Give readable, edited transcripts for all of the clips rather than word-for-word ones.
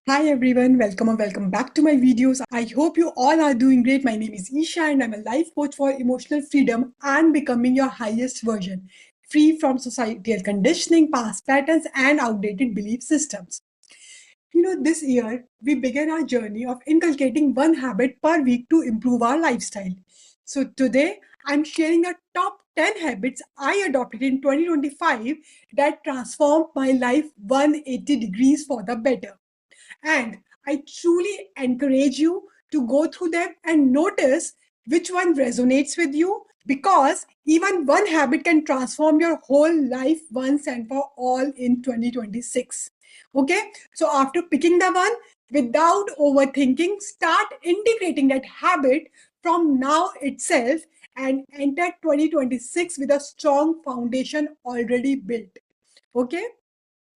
Hi everyone, welcome or welcome back to my videos. I hope you all are doing great. My name is Isha and I'm a life coach for emotional freedom and becoming your highest version, free from societal conditioning, past patterns, and outdated belief systems. This year we began our journey of inculcating one habit per week to improve our lifestyle. So today I'm sharing the top 10 habits I adopted in 2025 that transformed my life 180 degrees for the better. And I truly encourage you to go through them and notice which one resonates with you because even one habit can transform your whole life once and for all in 2026. Okay, so after picking the one, without overthinking, start integrating that habit from now itself and enter 2026 with a strong foundation already built. Okay,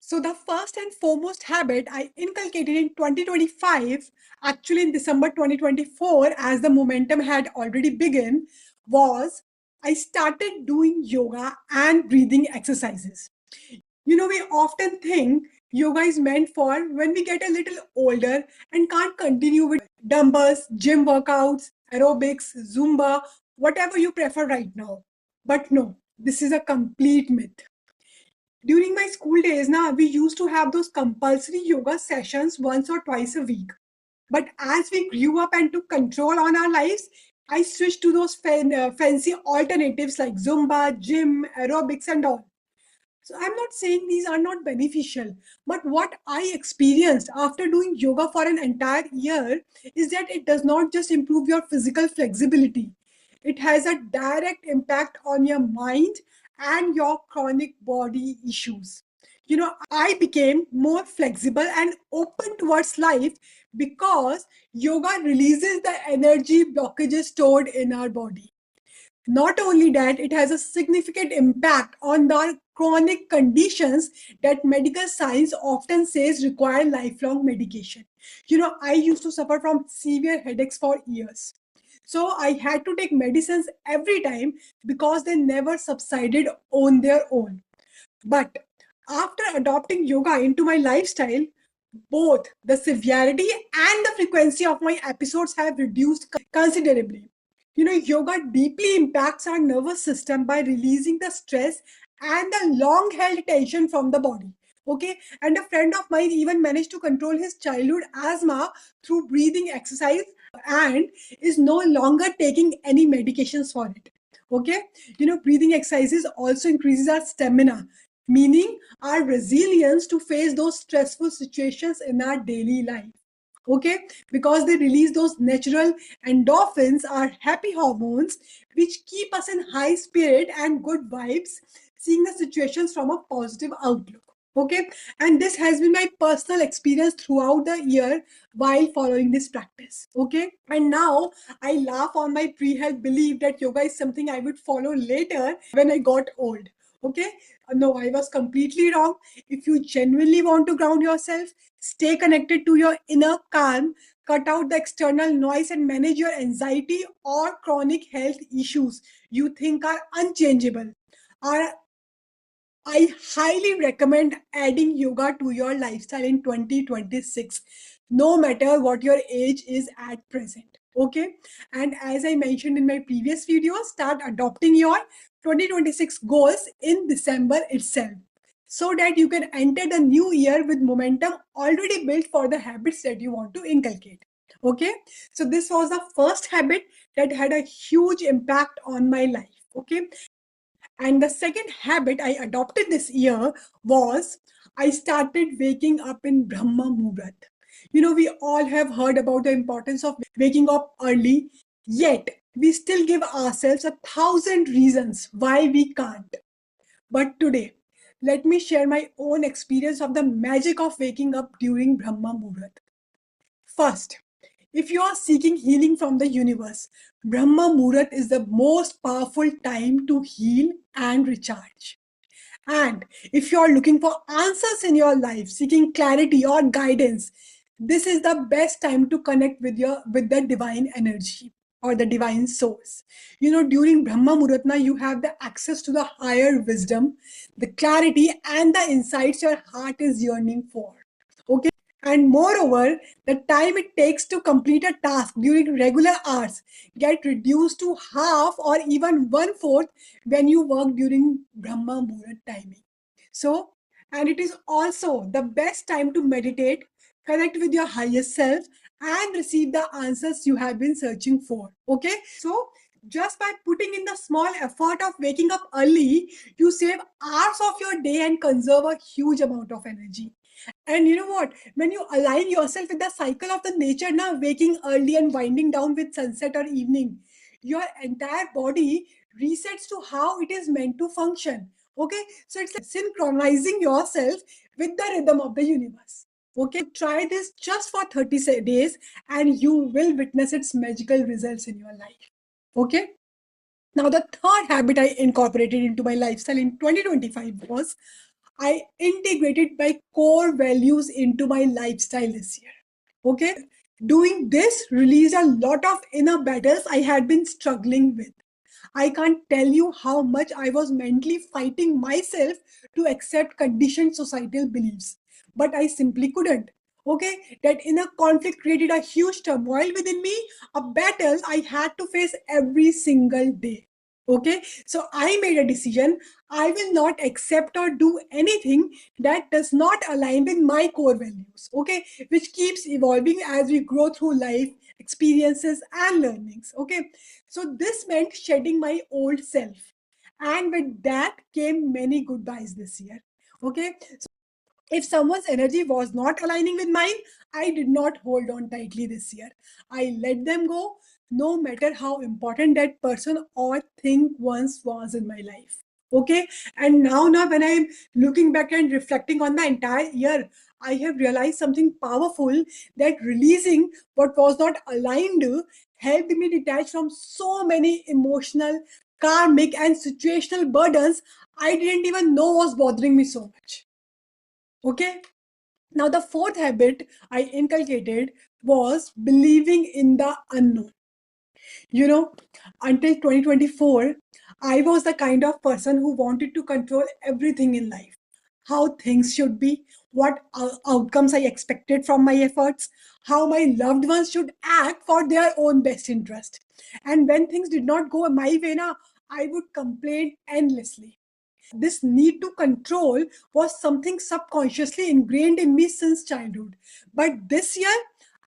so the first and foremost habit I inculcated in 2025, actually in December 2024, as the momentum had already begun, was I started doing yoga and breathing exercises. We often think yoga is meant for when we get a little older and can't continue with dumbbells, gym workouts, aerobics, Zumba, whatever you prefer right now. But no, this is a complete myth. During my school days, now we used to have those compulsory yoga sessions once or twice a week. But as we grew up and took control on our lives, I switched to those fancy alternatives like Zumba, gym, aerobics, and all. So I'm not saying these are not beneficial, but what I experienced after doing yoga for an entire year is that it does not just improve your physical flexibility. It has a direct impact on your mind and your chronic body issues. I became more flexible and open towards life because yoga releases the energy blockages stored in our body. Not only that, it has a significant impact on the chronic conditions that medical science often says require lifelong medication. I used to suffer from severe headaches for years. So I had to take medicines every time because they never subsided on their own. But after adopting yoga into my lifestyle, both the severity and the frequency of my episodes have reduced considerably. Yoga deeply impacts our nervous system by releasing the stress and the long held tension from the body. Okay, and a friend of mine even managed to control his childhood asthma through breathing exercise and is no longer taking any medications for it. Okay, breathing exercises also increases our stamina, meaning our resilience to face those stressful situations in our daily life. Okay, because they release those natural endorphins, our happy hormones, which keep us in high spirit and good vibes, seeing the situations from a positive outlook. Okay, and this has been my personal experience throughout the year while following this practice. Okay, and now I laugh on my pre-held belief that yoga is something I would follow later when I got old. Okay, no, I was completely wrong. If you genuinely want to ground yourself, stay connected to your inner calm, cut out the external noise, and manage your anxiety or chronic health issues you think are unchangeable. Are I highly recommend adding yoga to your lifestyle in 2026, no matter what your age is at present. Okay. And as I mentioned in my previous video, start adopting your 2026 goals in December itself so that you can enter the new year with momentum already built for the habits that you want to inculcate. Okay. So this was the first habit that had a huge impact on my life. Okay. And the second habit I adopted this year was I started waking up in Brahma Muhurat. We all have heard about the importance of waking up early, yet we still give ourselves 1,000 reasons why we can't. But today, let me share my own experience of the magic of waking up during Brahma Muhurat. First, if you are seeking healing from the universe, Brahma Muhurat is the most powerful time to heal and recharge. And if you are looking for answers in your life, seeking clarity or guidance, this is the best time to connect with the divine energy or the divine source. During Brahma Muhuratna, you have the access to the higher wisdom, the clarity, and the insights your heart is yearning for. Okay, And moreover, the time it takes to complete a task during regular hours get reduced to half or even one fourth when you work during Brahma Muhurat timing. So, and it is also the best time to meditate, connect with your highest self, and receive the answers you have been searching for. Okay, so just by putting in the small effort of waking up early, you save hours of your day and conserve a huge amount of energy. And you know what? When you align yourself with the cycle of the nature, now waking early and winding down with sunset or evening, your entire body resets to how it is meant to function. Okay, so it's like synchronizing yourself with the rhythm of the universe. Okay, try this just for 30 days and you will witness its magical results in your life. Okay, now the third habit I incorporated into my lifestyle in 2025 was I integrated my core values into my lifestyle this year. Okay. Doing this released a lot of inner battles I had been struggling with. I can't tell you how much I was mentally fighting myself to accept conditioned societal beliefs, but I simply couldn't. Okay, that inner conflict created a huge turmoil within me, a battle I had to face every single day. Okay, so I made a decision. I will not accept or do anything that does not align with my core values. Okay, which keeps evolving as we grow through life, experiences, and learnings. Okay, so this meant shedding my old self. And with that came many goodbyes this year. Okay. If someone's energy was not aligning with mine, I did not hold on tightly this year. I let them go, no matter how important that person or thing once was in my life. Okay. And now when I'm looking back and reflecting on the entire year, I have realized something powerful, that releasing what was not aligned helped me detach from so many emotional, karmic, and situational burdens I didn't even know was bothering me so much. Okay. Now, the fourth habit I inculcated was believing in the unknown. You know, until 2024, I was the kind of person who wanted to control everything in life, how things should be, what outcomes I expected from my efforts, how my loved ones should act for their own best interest. And when things did not go my way, na, I would complain endlessly. This need to control was something subconsciously ingrained in me since childhood. But this year,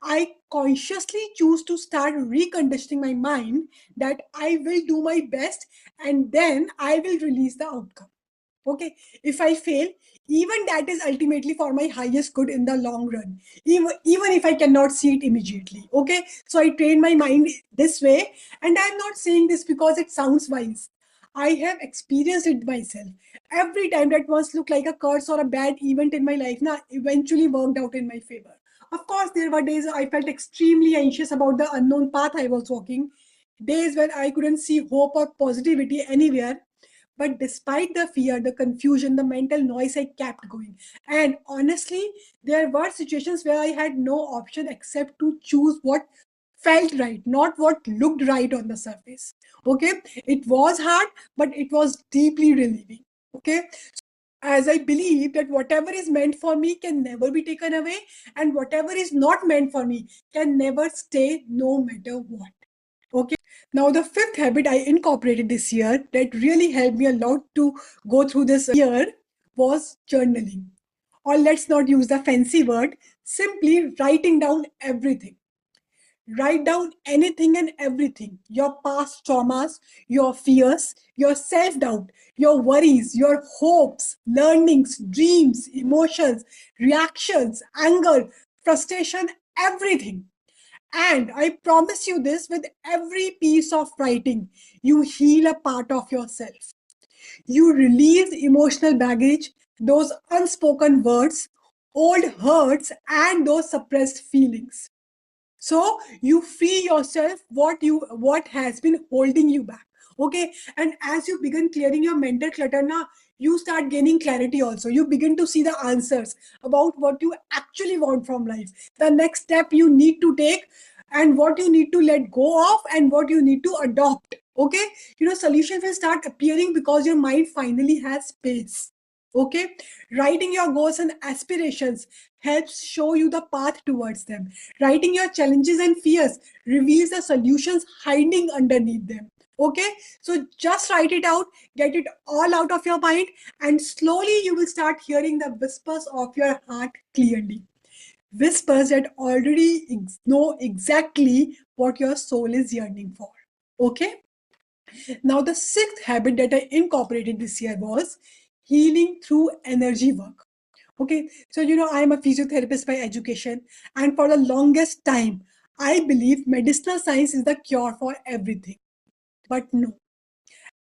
I consciously choose to start reconditioning my mind that I will do my best and then I will release the outcome. Okay, if I fail, even that is ultimately for my highest good in the long run, even if I cannot see it immediately. Okay, so I train my mind this way, and I'm not saying this because it sounds wise. I have experienced it myself. Every time that once looked like a curse or a bad event in my life now eventually worked out in my favor. Of course, there were days I felt extremely anxious about the unknown path I was walking, days when I couldn't see hope or positivity anywhere. But despite the fear, the confusion, the mental noise, I kept going. And honestly, there were situations where I had no option except to choose what felt right, not what looked right on the surface. Okay, it was hard, but it was deeply relieving. Okay, as I believe that whatever is meant for me can never be taken away, and whatever is not meant for me can never stay no matter what. Okay. Now, the fifth habit I incorporated this year that really helped me a lot to go through this year was journaling. Or let's not use the fancy word, simply writing down everything. Write down anything and everything, your past traumas, your fears, your self doubt, your worries, your hopes, learnings, dreams, emotions, reactions, anger, frustration, everything. And I promise you this, with every piece of writing, you heal a part of yourself. You release emotional baggage, those unspoken words, old hurts, and those suppressed feelings. So you free yourself what has been holding you back. Okay, and as you begin clearing your mental clutter now, you start gaining clarity. Also, you begin to see the answers about what you actually want from life, the next step you need to take, and what you need to let go of, and what you need to adopt. Okay, solutions will start appearing because your mind finally has space. Okay, writing your goals and aspirations helps show you the path towards them. Writing your challenges and fears reveals the solutions hiding underneath them. Okay, so just write it out, get it all out of your mind, and slowly you will start hearing the whispers of your heart clearly. Whispers that already know exactly what your soul is yearning for. Okay, now the sixth habit that I incorporated this year was healing through energy work. Okay, so I am a physiotherapist by education, and for the longest time, I believe medicinal science is the cure for everything. But no,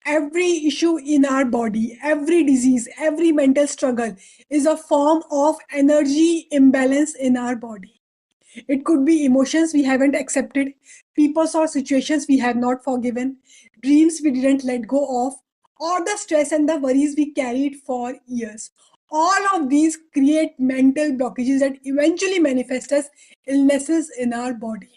every issue in our body, every disease, every mental struggle is a form of energy imbalance in our body. It could be emotions we haven't accepted, people or situations we have not forgiven, dreams we didn't let go of, or the stress and the worries we carried for years. All of these create mental blockages that eventually manifest as illnesses in our body.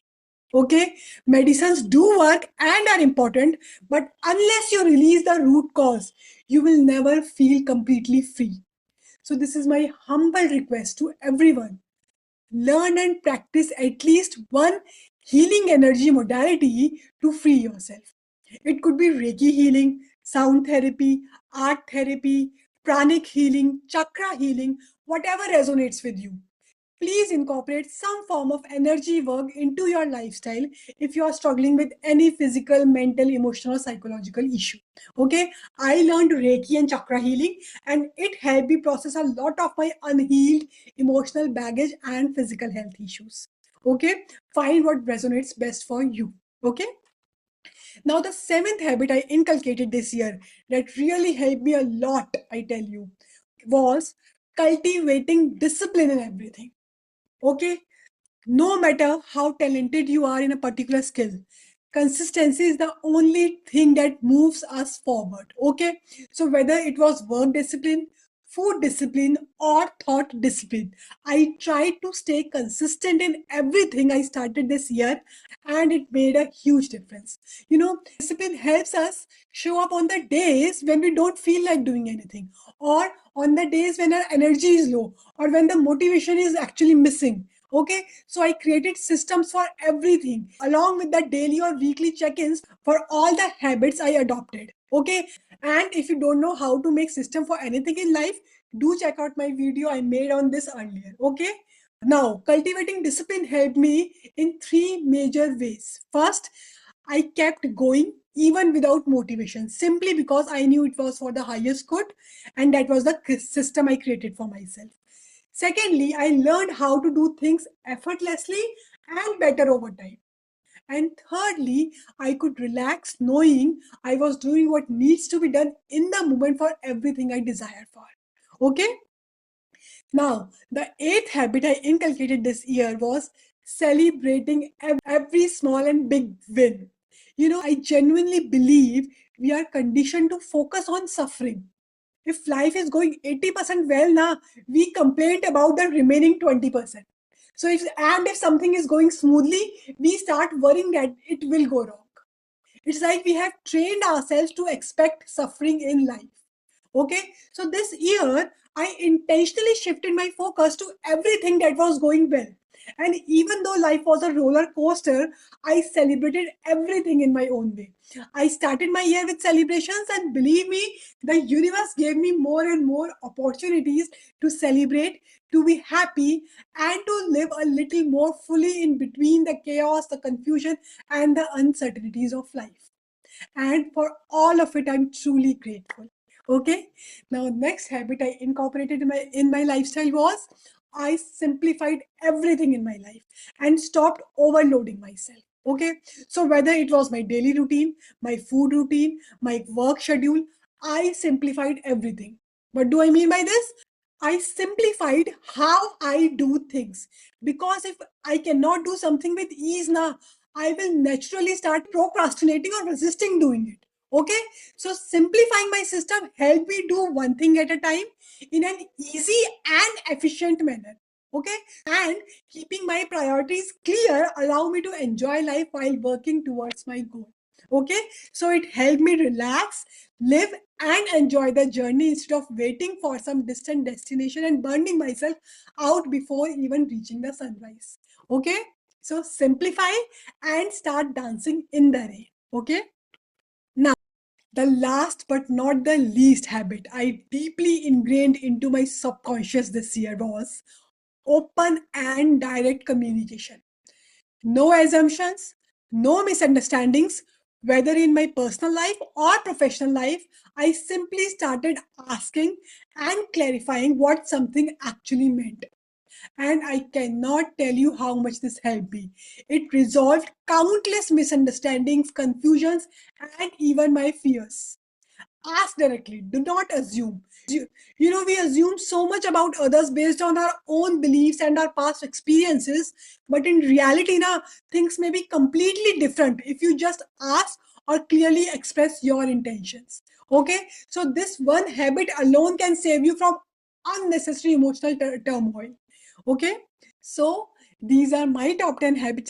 Okay, medicines do work and are important, but unless you release the root cause, you will never feel completely free. So, this is my humble request to everyone: learn and practice at least one healing energy modality to free yourself. It could be Reiki healing, sound therapy, art therapy, pranic healing, chakra healing, whatever resonates with you. Please incorporate some form of energy work into your lifestyle if you are struggling with any physical, mental, emotional, or psychological issue. Okay, I learned Reiki and chakra healing, and it helped me process a lot of my unhealed emotional baggage and physical health issues. Okay, find what resonates best for you. Okay, now the seventh habit I inculcated this year that really helped me a lot, I tell you, was cultivating discipline in everything. Okay, no matter how talented you are in a particular skill, consistency is the only thing that moves us forward. Okay, so whether it was work discipline, food discipline, or thought discipline, I tried to stay consistent in everything I started this year, and it made a huge difference. Discipline helps us show up on the days when we don't feel like doing anything, or on the days when our energy is low, or when the motivation is actually missing. Okay, so I created systems for everything along with the daily or weekly check-ins for all the habits I adopted. Okay, and if you don't know how to make system for anything in life, do check out my video I made on this earlier. Okay, now cultivating discipline helped me in three major ways. First, I kept going even without motivation, simply because I knew it was for the highest good, and that was the system I created for myself. Secondly, I learned how to do things effortlessly and better over time. And thirdly, I could relax knowing I was doing what needs to be done in the moment for everything I desire for. Okay? Now, the eighth habit I inculcated this year was celebrating every small and big win. I genuinely believe we are conditioned to focus on suffering. If life is going 80% well now, we complain about the remaining 20%. So if something is going smoothly, we start worrying that it will go wrong. It's like we have trained ourselves to expect suffering in life. Okay, so this year I intentionally shifted my focus to everything that was going well. And even though life was a roller coaster, I celebrated everything in my own way. I started my year with celebrations, and believe me, the universe gave me more and more opportunities to celebrate, to be happy, and to live a little more fully in between the chaos, the confusion, and the uncertainties of life. And for all of it, I'm truly grateful. Okay, now next habit I incorporated in my lifestyle was I simplified everything in my life and stopped overloading myself. Okay, so whether it was my daily routine, my food routine, my work schedule, I simplified everything. What do I mean by this? I simplified how I do things, because if I cannot do something with ease now, I will naturally start procrastinating or resisting doing it. Okay, so simplifying my system helped me do one thing at a time in an easy and efficient manner. Okay, and keeping my priorities clear allow me to enjoy life while working towards my goal. Okay, so it helped me relax, live, and enjoy the journey instead of waiting for some distant destination and burning myself out before even reaching the sunrise. Okay, so simplify and start dancing in the rain. Okay, now the last but not the least habit I deeply ingrained into my subconscious this year was open and direct communication. No assumptions, no misunderstandings, whether in my personal life or professional life. I simply started asking and clarifying what something actually meant. And I cannot tell you how much this helped me. It resolved countless misunderstandings, confusions, and even my fears. Ask directly. Do not assume. We assume so much about others based on our own beliefs and our past experiences, but in reality, things may be completely different if you just ask or clearly express your intentions. Okay, so this one habit alone can save you from unnecessary emotional turmoil. Okay, so these are my top 10 habits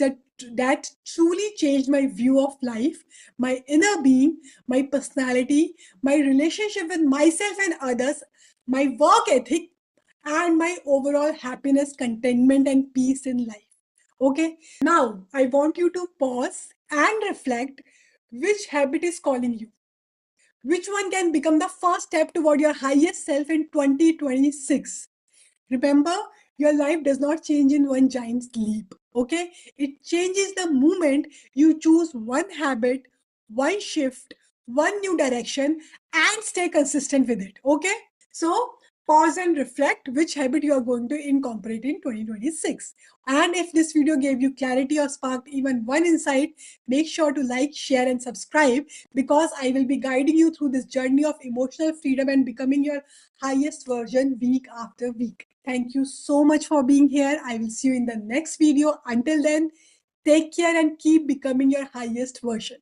that truly changed my view of life, my inner being, my personality, my relationship with myself and others, my work ethic, and my overall happiness, contentment, and peace in life. Okay, now I want you to pause and reflect which habit is calling you. Which one can become the first step toward your highest self in 2026? Remember, your life does not change in one giant leap. Okay, it changes the moment you choose one habit, one shift, one new direction, and stay consistent with it. Okay, so pause and reflect which habit you are going to incorporate in 2026. And if this video gave you clarity or sparked even one insight, make sure to like, share, and subscribe, because I will be guiding you through this journey of emotional freedom and becoming your highest version week after week. Thank you so much for being here. I will see you in the next video. Until then, take care and keep becoming your highest version.